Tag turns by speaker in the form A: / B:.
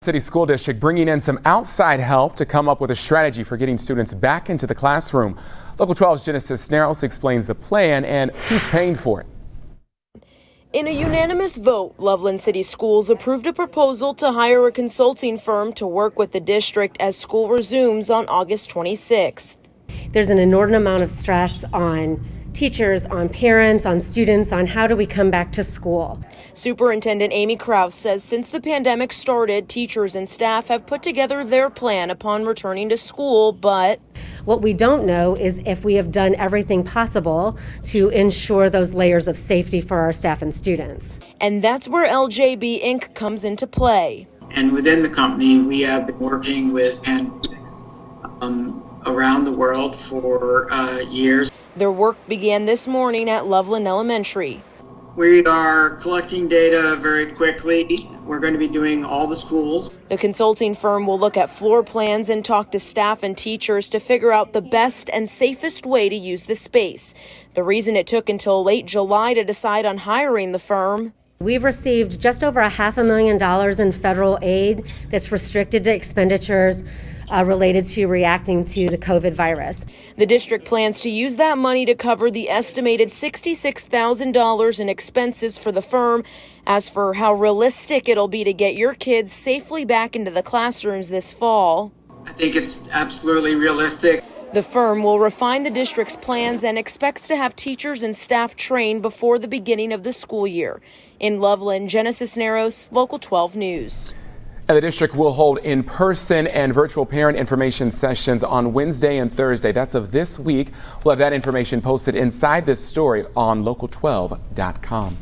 A: City School District bringing in some outside help to come up with a strategy for getting students back into the classroom. Local 12's Genesis Snaros explains the plan and who's paying for it.
B: In a unanimous vote, Loveland City Schools approved a proposal to hire a consulting firm to work with the district as school resumes on August 26th.
C: There's an inordinate amount of stress on teachers, on parents, on students, on how do we come back to school.
B: Superintendent Crouse says since the pandemic started, teachers and staff have put together their plan upon returning to school, but
C: what we don't know is if we have done everything possible to ensure those layers of safety for our staff and students.
B: And that's where LJB Inc. comes into play.
D: And within the company, we have been working with pandemics around the world for years.
B: Their work began this morning at Loveland Elementary.
D: We are collecting data very quickly. We're going to be doing all the schools.
B: The consulting firm will look at floor plans and talk to staff and teachers to figure out the best and safest way to use the space. The reason it took until late July to decide on hiring the firm:
C: we've received just over $500,000 in federal aid that's restricted to expenditures related to reacting to the COVID virus.
B: The district plans to use that money to cover the estimated $66,000 in expenses for the firm. As for how realistic it'll be to get your kids safely back into the classrooms this fall,
D: I think it's absolutely realistic.
B: The firm will refine the district's plans and expects to have teachers and staff trained before the beginning of the school year. In Loveland, Genesis Snaros, Local 12 News.
A: And the district will hold in-person and virtual parent information sessions on Wednesday and Thursday. That's of this week. We'll have that information posted inside this story on local12.com.